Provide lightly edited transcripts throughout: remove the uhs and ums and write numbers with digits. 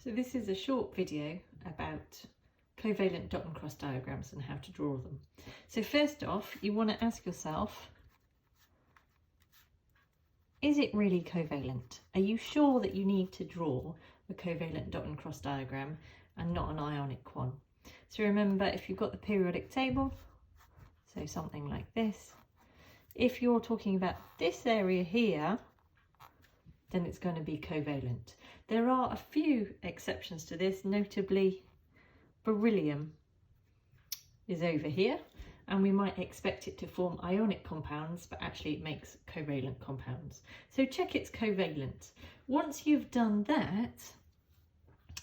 So this is a short video about covalent dot and cross diagrams and how to draw them. So first off, you want to ask yourself, is it really covalent? Are you sure that you need to draw a covalent dot and cross diagram and not an ionic one? So remember, if you've got the periodic table, so something like this, if you're talking about this area here, then it's going to be covalent. There are a few exceptions to this, notably beryllium is over here, and we might expect it to form ionic compounds, but actually it makes covalent compounds. So check it's covalent. Once you've done that,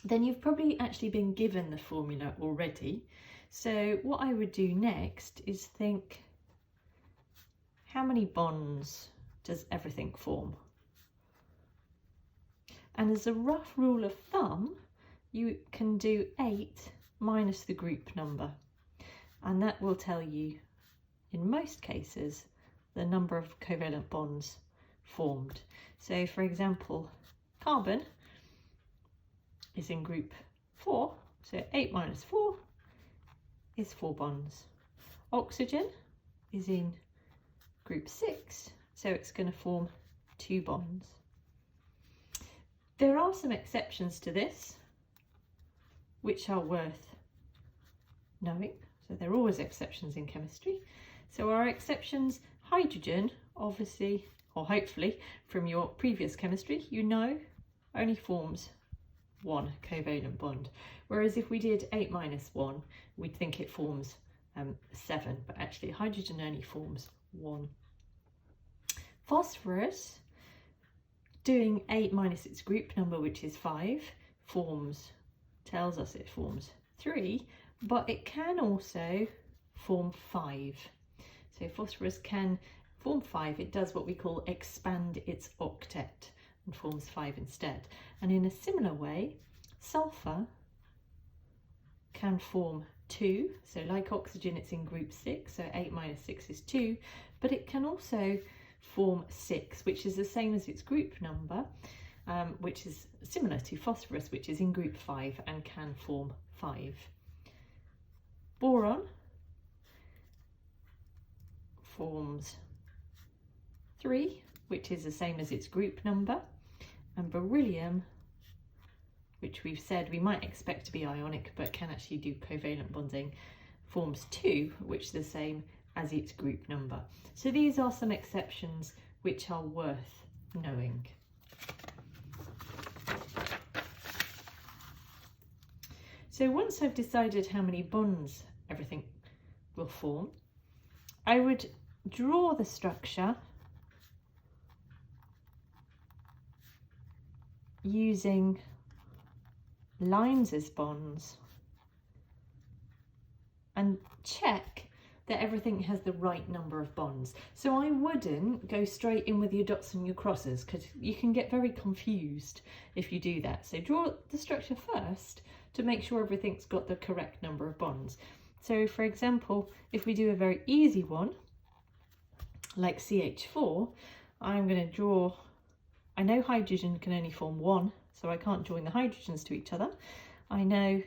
then you've probably actually been given the formula already. So what I would do next is think, how many bonds does everything form? And as a rough rule of thumb, you can do 8 minus the group number. And that will tell you, in most cases, the number of covalent bonds formed. So for example, carbon is in group 4, so 8 minus 4 is 4 bonds. Oxygen is in group 6, so it's going to form 2 bonds. There are some exceptions to this, which are worth knowing. So there are always exceptions in chemistry. So our exceptions, hydrogen, obviously, or hopefully from your previous chemistry, you know, only forms 1 covalent bond. Whereas if we did 8 minus 1, we'd think it forms 7, but actually hydrogen only forms 1. Phosphorus, doing 8 minus its group number, which is 5, tells us it forms 3, but it can also form 5. So phosphorus can form 5. It does what we call expand its octet and forms 5 instead. And in a similar way, sulfur can form 2. So like oxygen, it's in group 6, so 8 minus 6 is 2, but it can also form 6, which is the same as its group number, which is similar to phosphorus, which is in group 5 and can form 5. Boron forms 3, which is the same as its group number, and beryllium, which we've said we might expect to be ionic but can actually do covalent bonding, forms 2, which is the same as its group number. So these are some exceptions which are worth knowing. So once I've decided how many bonds everything will form, I would draw the structure using lines as bonds and check that everything has the right number of bonds. So I wouldn't go straight in with your dots and your crosses, because you can get very confused if you do that. So draw the structure first to make sure everything's got the correct number of bonds. So for example, if we do a very easy one, like CH4, I'm going to draw, I know hydrogen can only form 1, so I can't join the hydrogens to each other. I know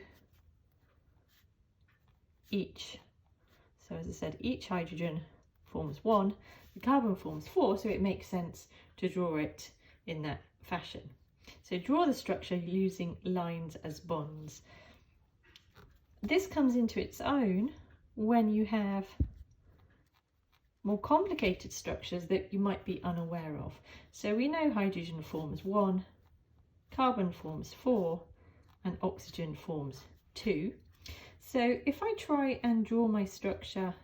so as I said, each hydrogen forms 1, the carbon forms 4, so it makes sense to draw it in that fashion. So draw the structure using lines as bonds. This comes into its own when you have more complicated structures that you might be unaware of. So we know hydrogen forms 1, carbon forms 4, and oxygen forms 2. So if I try and draw my structure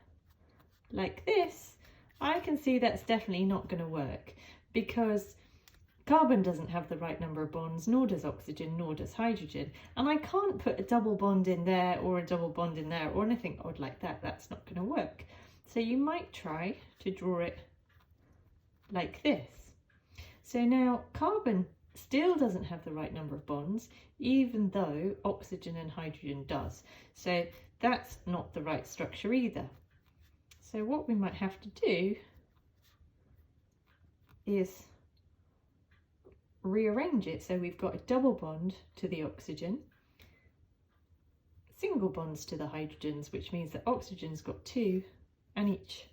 like this, I can see that's definitely not going to work, because carbon doesn't have the right number of bonds, nor does oxygen, nor does hydrogen. And I can't put a double bond in there or a double bond in there or anything odd like that. That's not going to work. So you might try to draw it like this. So now carbon still doesn't have the right number of bonds, even though oxygen and hydrogen does. So that's not the right structure either. So what we might have to do is rearrange it so we've got a double bond to the oxygen, single bonds to the hydrogens, which means that oxygen's got 2 and each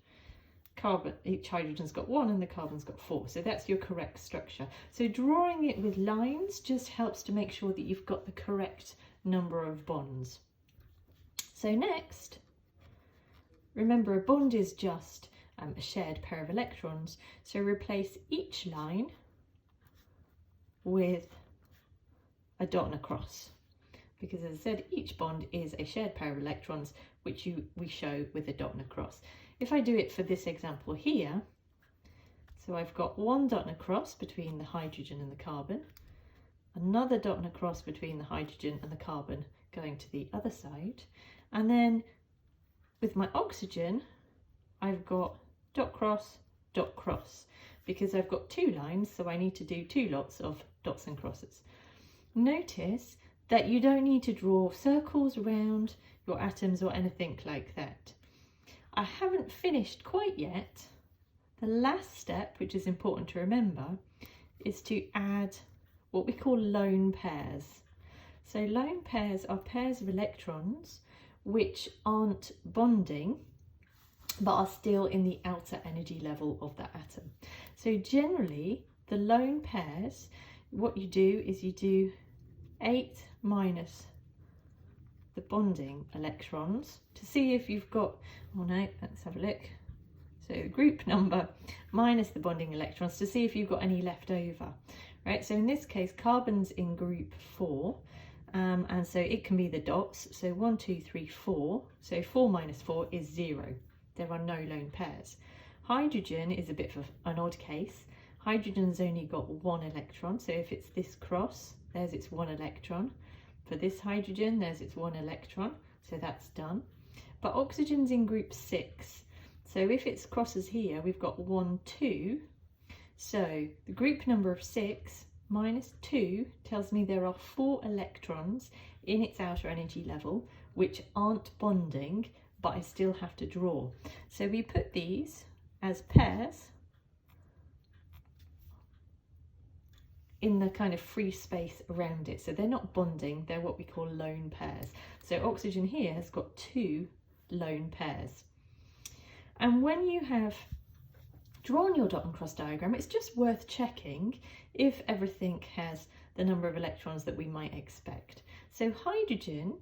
hydrogen's got 1 and the carbon's got 4. So that's your correct structure. So drawing it with lines just helps to make sure that you've got the correct number of bonds. So next, remember a bond is just a shared pair of electrons. So replace each line with a dot and a cross, because as I said, each bond is a shared pair of electrons, which we show with a dot and a cross. If I do it for this example here, so I've got one dot and a cross between the hydrogen and the carbon, another dot and a cross between the hydrogen and the carbon going to the other side, and then with my oxygen, I've got dot cross, because I've got 2 lines, so I need to do 2 lots of dots and crosses. Notice that you don't need to draw circles around your atoms or anything like that. I haven't finished quite yet. The last step, which is important to remember, is to add what we call lone pairs. So lone pairs are pairs of electrons which aren't bonding but are still in the outer energy level of that atom. So generally the lone pairs, what you do is you do 8 minus the bonding electrons to see if you've got, oh no, let's have a look. So the group number minus the bonding electrons to see if you've got any left over, right? So in this case, carbon's in group 4, and so it can be the dots. So 1, 2, 3, 4. So 4 minus 4 is 0. There are no lone pairs. Hydrogen is a bit of an odd case. Hydrogen's only got 1 electron. So if it's this cross, there's its 1 electron. For this hydrogen, there's its 1 electron, so that's done. But oxygen's in group 6, so if it's crosses here, we've got 1, 2. So the group number of 6 minus 2 tells me there are 4 electrons in its outer energy level, which aren't bonding, but I still have to draw. So we put these as pairs in the kind of free space around it. So they're not bonding, they're what we call lone pairs. So oxygen here has got 2 lone pairs. And when you have drawn your dot and cross diagram, it's just worth checking if everything has the number of electrons that we might expect. So hydrogen,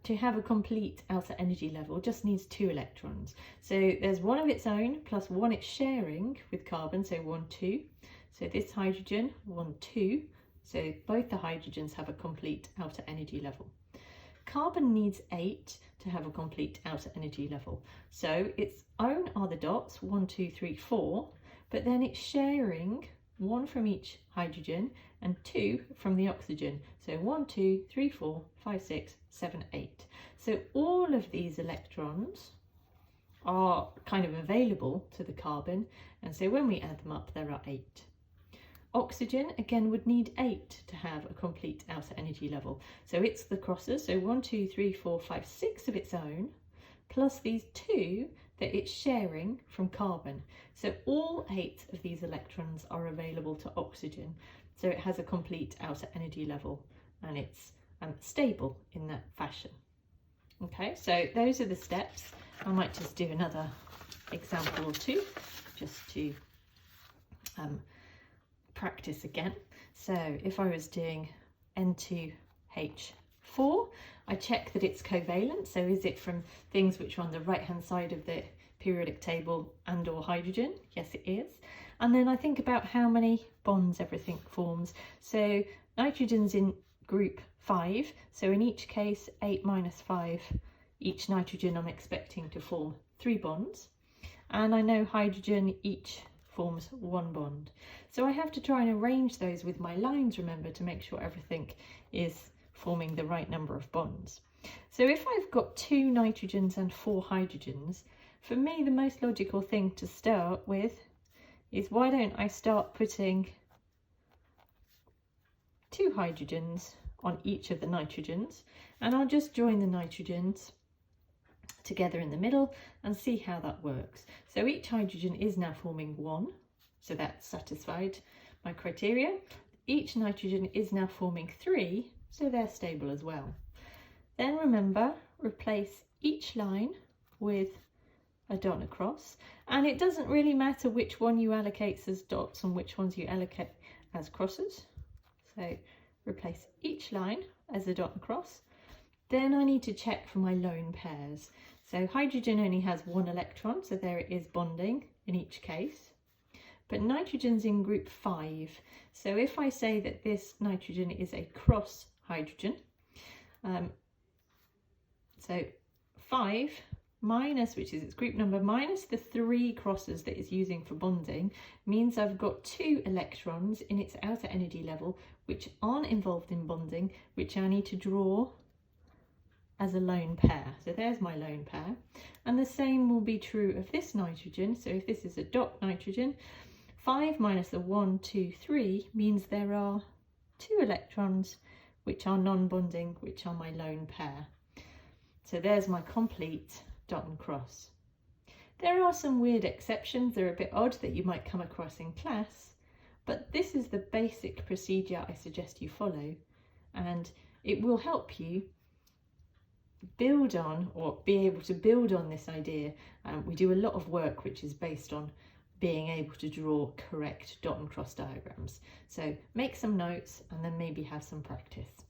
to have a complete outer energy level, just needs 2 electrons. So there's 1 of its own plus 1 it's sharing with carbon, so 1, 2. So this hydrogen, 1, 2. So both the hydrogens have a complete outer energy level. Carbon needs 8 to have a complete outer energy level. So its own are the dots, 1, 2, 3, 4, but then it's sharing 1 from each hydrogen and 2 from the oxygen. So 1, 2, 3, 4, 5, 6, 7, 8. So all of these electrons are kind of available to the carbon, and so when we add them up, there are 8. Oxygen, again, would need 8 to have a complete outer energy level. So it's the crosses, so 1, 2, 3, 4, 5, 6 of its own, plus these 2 that it's sharing from carbon. So all 8 of these electrons are available to oxygen. So it has a complete outer energy level, and it's stable in that fashion. Okay, so those are the steps. I might just do another example or two just to practice again. So if I was doing N2H4, I check that it's covalent. So is it from things which are on the right hand side of the periodic table and or hydrogen? Yes, it is. And then I think about how many bonds everything forms. So nitrogen's in group 5. So in each case, 8 minus 5, each nitrogen I'm expecting to form 3 bonds. And I know hydrogen each forms 1 bond. So I have to try and arrange those with my lines, remember, to make sure everything is forming the right number of bonds. So if I've got 2 nitrogens and 4 hydrogens, for me the most logical thing to start with is, why don't I start putting 2 hydrogens on each of the nitrogens, and I'll just join the nitrogens together in the middle and see how that works. So each hydrogen is now forming 1, so that's satisfied my criteria. each nitrogen is now forming 3, so they're stable as well. Then remember, replace each line with a dot and a cross, and it doesn't really matter which one you allocate as dots and which ones you allocate as crosses. So replace each line as a dot and cross. Then I need to check for my lone pairs. So hydrogen only has 1 electron, so there it is bonding in each case. But nitrogen's in group 5. So if I say that this nitrogen is a cross hydrogen, so 5 minus, which is its group number, minus the 3 crosses that it's using for bonding, means I've got 2 electrons in its outer energy level which aren't involved in bonding, which I need to draw as a lone pair. So there's my lone pair. And the same will be true of this nitrogen. So if this is a dot nitrogen, 5 minus the 1, 2, 3 means there are 2 electrons which are non-bonding, which are my lone pair. So there's my complete dot and cross. There are some weird exceptions. They're a bit odd that you might come across in class, but this is the basic procedure I suggest you follow, and it will help you build on, or be able to build on, this idea. We do a lot of work which is based on being able to draw correct dot and cross diagrams. So make some notes and then maybe have some practice.